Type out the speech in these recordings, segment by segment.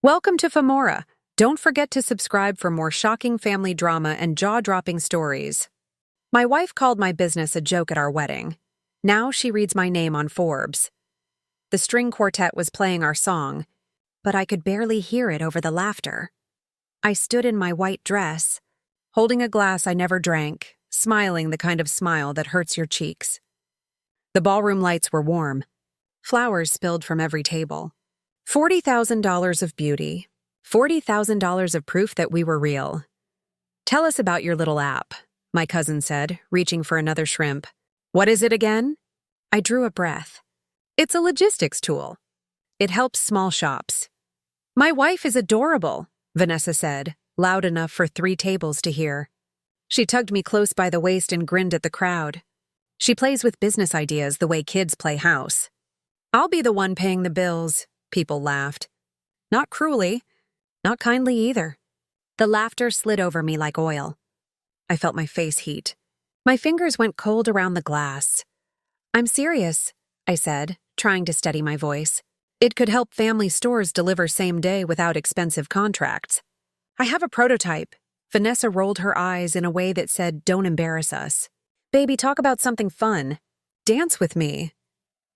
Welcome to Famora. Don't forget to subscribe for more shocking family drama and jaw-dropping stories. My wife called my business a joke at our wedding. Now she reads my name on Forbes. The string quartet was playing our song, but I could barely hear it over the laughter. I stood in my white dress, holding a glass I never drank, smiling the kind of smile that hurts your cheeks. The ballroom lights were warm. Flowers spilled from every table. $40,000 of beauty. $40,000 of proof that we were real. Tell us about your little app, my cousin said, reaching for another shrimp. What is it again? I drew a breath. It's a logistics tool. It helps small shops. My wife is adorable, Vanessa said, loud enough for 3 tables to hear. She tugged me close by the waist and grinned at the crowd. She plays with business ideas the way kids play house. I'll be the one paying the bills, people laughed. Not cruelly, not kindly either. The laughter slid over me like oil. I felt my face heat. My fingers went cold around the glass. I'm serious, I said, trying to steady my voice. It could help family stores deliver same day without expensive contracts. I have a prototype. Vanessa rolled her eyes in a way that said, don't embarrass us. Baby, talk about something fun. Dance with me.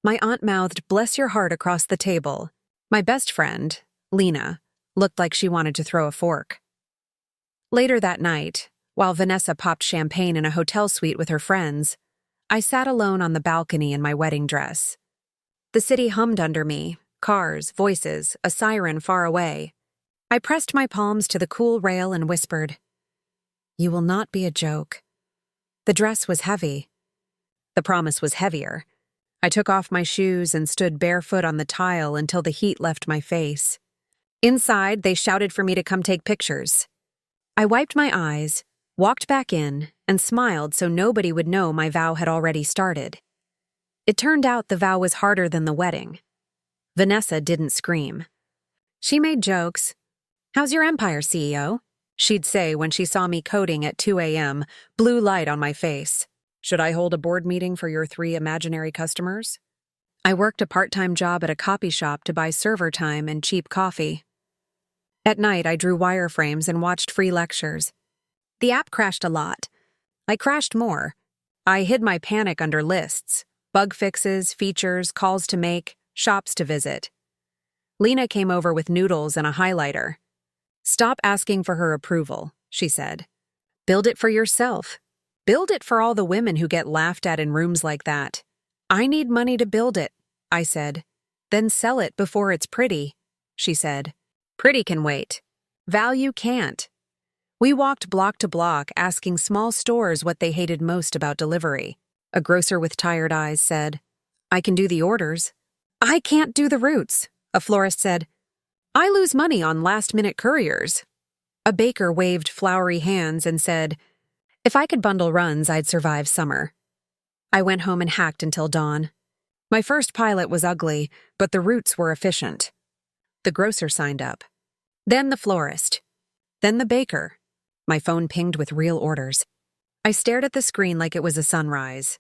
My aunt mouthed, bless your heart, across the table. My best friend, Lena, looked like she wanted to throw a fork. Later that night, while Vanessa popped champagne in a hotel suite with her friends, I sat alone on the balcony in my wedding dress. The city hummed under me, cars, voices, a siren far away. I pressed my palms to the cool rail and whispered, you will not be a joke. The dress was heavy. The promise was heavier. I took off my shoes and stood barefoot on the tile until the heat left my face. Inside, they shouted for me to come take pictures. I wiped my eyes, walked back in, and smiled so nobody would know my vow had already started. It turned out the vow was harder than the wedding. Vanessa didn't scream. She made jokes. How's your empire, CEO? She'd say when she saw me coding at 2 a.m., blue light on my face. Should I hold a board meeting for your 3 imaginary customers? I worked a part-time job at a copy shop to buy server time and cheap coffee. At night, I drew wireframes and watched free lectures. The app crashed a lot. I crashed more. I hid my panic under lists, bug fixes, features, calls to make, shops to visit. Lena came over with noodles and a highlighter. Stop asking for her approval, she said. Build it for yourself. Build it for all the women who get laughed at in rooms like that. I need money to build it, I said. Then sell it before it's pretty, she said. Pretty can wait. Value can't. We walked block to block asking small stores what they hated most about delivery. A grocer with tired eyes said, I can do the orders. I can't do the routes, a florist said. I lose money on last-minute couriers. A baker waved floury hands and said, if I could bundle runs, I'd survive summer. I went home and hacked until dawn. My first pilot was ugly, but the routes were efficient. The grocer signed up. Then the florist. Then the baker. My phone pinged with real orders. I stared at the screen like it was a sunrise.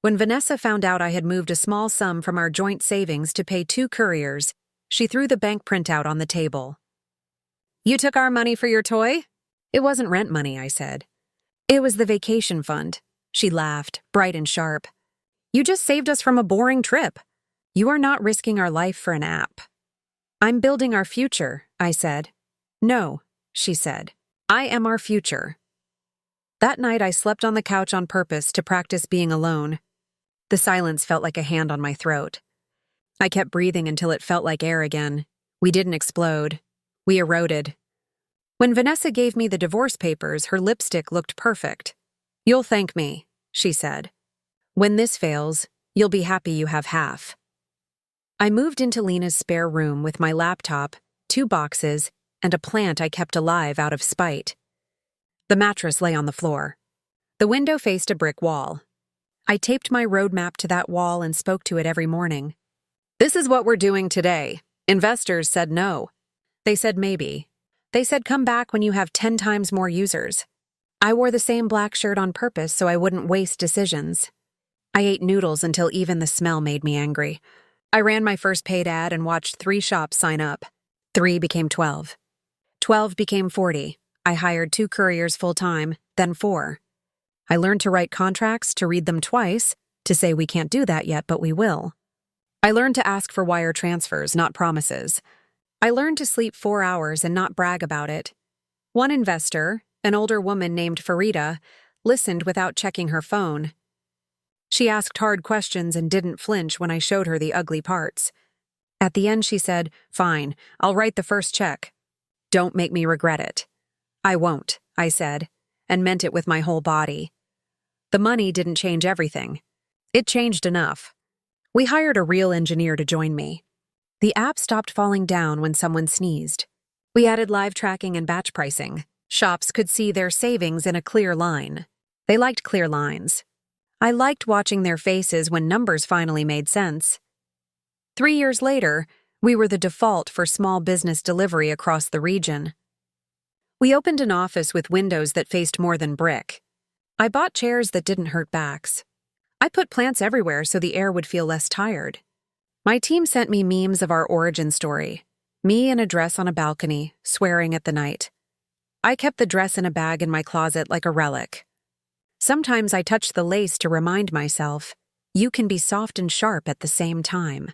When Vanessa found out I had moved a small sum from our joint savings to pay 2 couriers, she threw the bank printout on the table. You took our money for your toy? It wasn't rent money, I said. It was the vacation fund. She laughed, bright and sharp. You just saved us from a boring trip. You are not risking our life for an app. I'm building our future, I said. No, she said. I am our future. That night I slept on the couch on purpose to practice being alone. The silence felt like a hand on my throat. I kept breathing until it felt like air again. We didn't explode. We eroded. When Vanessa gave me the divorce papers, her lipstick looked perfect. You'll thank me, she said. When this fails, you'll be happy you have half. I moved into Lena's spare room with my laptop, 2 boxes, and a plant I kept alive out of spite. The mattress lay on the floor. The window faced a brick wall. I taped my roadmap to that wall and spoke to it every morning. This is what we're doing today. Investors said no. They said maybe. They said come back when you have 10 times more users. I wore the same black shirt on purpose so I wouldn't waste decisions. I ate noodles until even the smell made me angry. I ran my first paid ad and watched 3 shops sign up. 3 became 12. 12 became 40. I hired 2 couriers full-time, then 4. I learned to write contracts, to read them twice, to say we can't do that yet, but we will. I learned to ask for wire transfers, not promises. I learned to sleep 4 hours and not brag about it. One investor, an older woman named Farida, listened without checking her phone. She asked hard questions and didn't flinch when I showed her the ugly parts. At the end, she said, "Fine, I'll write the first check. Don't make me regret it." "I won't," I said, and meant it with my whole body. The money didn't change everything. It changed enough. We hired a real engineer to join me. The app stopped falling down when someone sneezed. We added live tracking and batch pricing. Shops could see their savings in a clear line. They liked clear lines. I liked watching their faces when numbers finally made sense. 3 years later, we were the default for small business delivery across the region. We opened an office with windows that faced more than brick. I bought chairs that didn't hurt backs. I put plants everywhere so the air would feel less tired. My team sent me memes of our origin story. Me in a dress on a balcony, swearing at the night. I kept the dress in a bag in my closet like a relic. Sometimes I touched the lace to remind myself, you can be soft and sharp at the same time.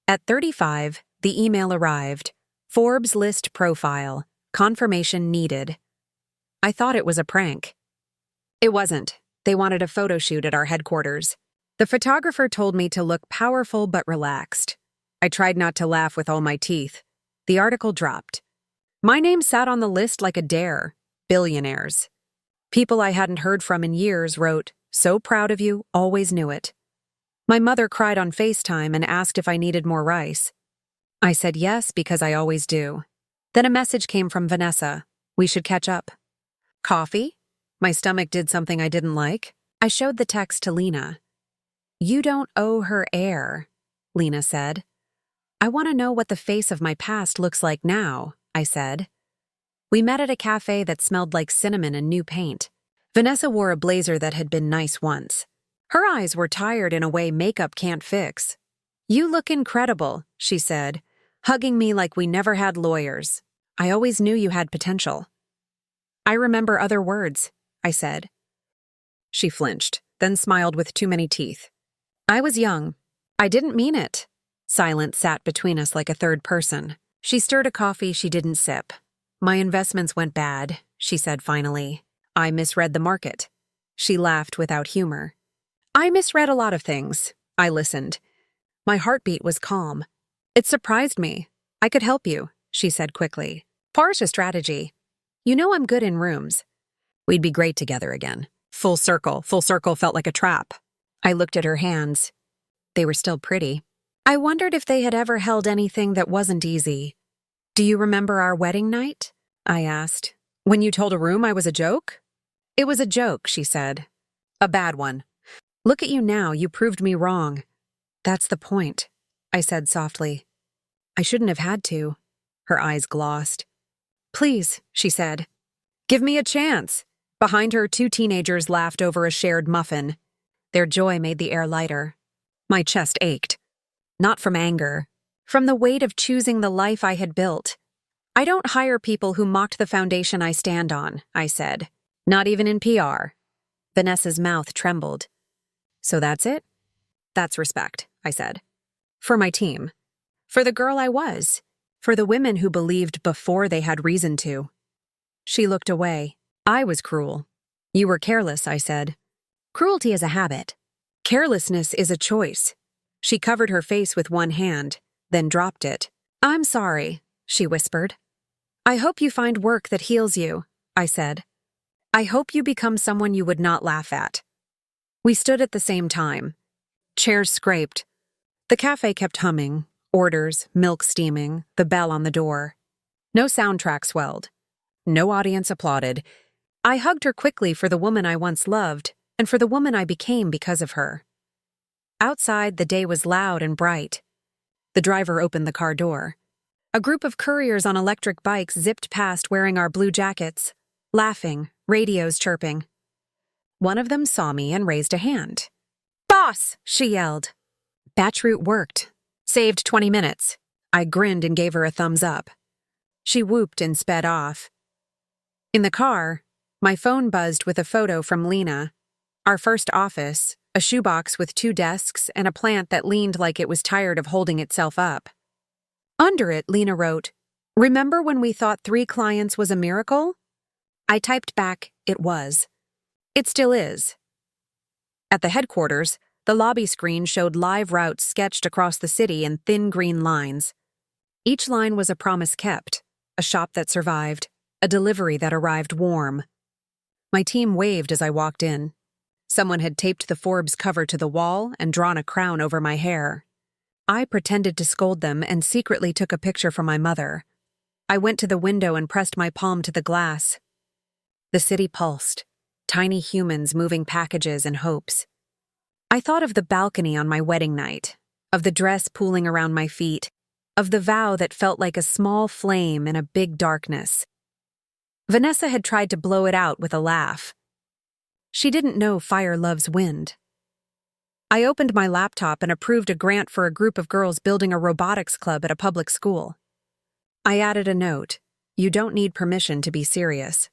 At 35, the email arrived. Forbes list profile. Confirmation needed. I thought it was a prank. It wasn't. They wanted a photo shoot at our headquarters. The photographer told me to look powerful but relaxed. I tried not to laugh with all my teeth. The article dropped. My name sat on the list like a dare. Billionaires. People I hadn't heard from in years wrote, "So proud of you, always knew it." My mother cried on FaceTime and asked if I needed more rice. I said yes because I always do. Then a message came from Vanessa. We should catch up. Coffee? My stomach did something I didn't like. I showed the text to Lena. "You don't owe her air," Lena said. "I want to know what the face of my past looks like now," I said. We met at a cafe that smelled like cinnamon and new paint. Vanessa wore a blazer that had been nice once. Her eyes were tired in a way makeup can't fix. "You look incredible," she said, hugging me like we never had lawyers. "I always knew you had potential." "I remember other words," I said. She flinched, then smiled with too many teeth. "I was young. I didn't mean it." Silence sat between us like a third person. She stirred a coffee she didn't sip. "My investments went bad," she said finally. "I misread the market." She laughed without humor. "I misread a lot of things." I listened. My heartbeat was calm. "It surprised me. I could help you," she said quickly. "Par's a strategy. You know I'm good in rooms." We'd be great together again. Full circle felt like a trap. I looked at her hands. They were still pretty. I wondered if they had ever held anything that wasn't easy. "Do you remember our wedding night?" I asked. "When you told a room I was a joke?" "It was a joke," she said. "A bad one. Look at you now, you proved me wrong." "That's the point," I said softly. "I shouldn't have had to." Her eyes glossed. "Please," she said. "Give me a chance." Behind her, 2 teenagers laughed over a shared muffin. Their joy made the air lighter. My chest ached. Not from anger, from the weight of choosing the life I had built. "I don't hire people who mocked the foundation I stand on," I said. "Not even in PR." Vanessa's mouth trembled. "So that's it?" "That's respect," I said. "For my team. For the girl I was. For the women who believed before they had reason to." She looked away. "I was cruel." "You were careless," I said. "Cruelty is a habit. Carelessness is a choice." She covered her face with one hand, then dropped it. "I'm sorry," she whispered. "I hope you find work that heals you," I said. "I hope you become someone you would not laugh at." We stood at the same time. Chairs scraped. The cafe kept humming. Orders, milk steaming, the bell on the door. No soundtrack swelled. No audience applauded. I hugged her quickly for the woman I once loved, and for the woman I became because of her. Outside, the day was loud and bright. The driver opened the car door. A group of couriers on electric bikes zipped past wearing our blue jackets, laughing, radios chirping. One of them saw me and raised a hand. "Boss!" she yelled. Batch route worked. Saved 20 minutes. I grinned and gave her a thumbs up. She whooped and sped off. In the car, my phone buzzed with a photo from Lena. Our first office, a shoebox with 2 desks and a plant that leaned like it was tired of holding itself up. Under it, Lena wrote, "Remember when we thought 3 clients was a miracle?" I typed back, "It was. It still is." At the headquarters, the lobby screen showed live routes sketched across the city in thin green lines. Each line was a promise kept, a shop that survived, a delivery that arrived warm. My team waved as I walked in. Someone had taped the Forbes cover to the wall and drawn a crown over my hair. I pretended to scold them and secretly took a picture for my mother. I went to the window and pressed my palm to the glass. The city pulsed, tiny humans moving packages and hopes. I thought of the balcony on my wedding night, of the dress pooling around my feet, of the vow that felt like a small flame in a big darkness. Vanessa had tried to blow it out with a laugh. She didn't know fire loves wind. I opened my laptop and approved a grant for a group of girls building a robotics club at a public school. I added a note, "You don't need permission to be serious."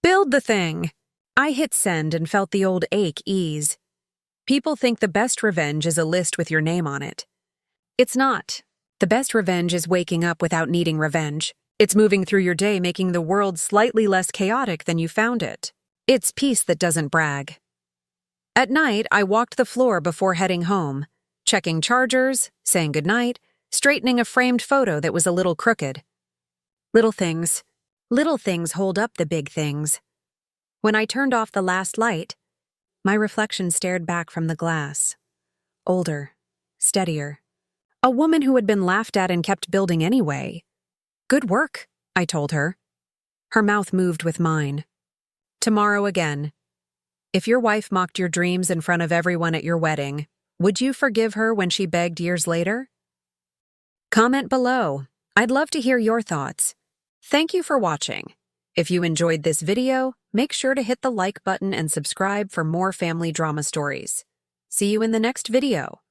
Build the thing! I hit send and felt the old ache ease. People think the best revenge is a list with your name on it. It's not. The best revenge is waking up without needing revenge. It's moving through your day making the world slightly less chaotic than you found it. It's peace that doesn't brag. At night, I walked the floor before heading home, checking chargers, saying goodnight, straightening a framed photo that was a little crooked. Little things hold up the big things. When I turned off the last light, my reflection stared back from the glass. Older, steadier. A woman who had been laughed at and kept building anyway. Good work, I told her. Her mouth moved with mine. Tomorrow again. If your wife mocked your dreams in front of everyone at your wedding, would you forgive her when she begged years later? Comment below. I'd love to hear your thoughts. Thank you for watching. If you enjoyed this video, make sure to hit the like button and subscribe for more family drama stories. See you in the next video.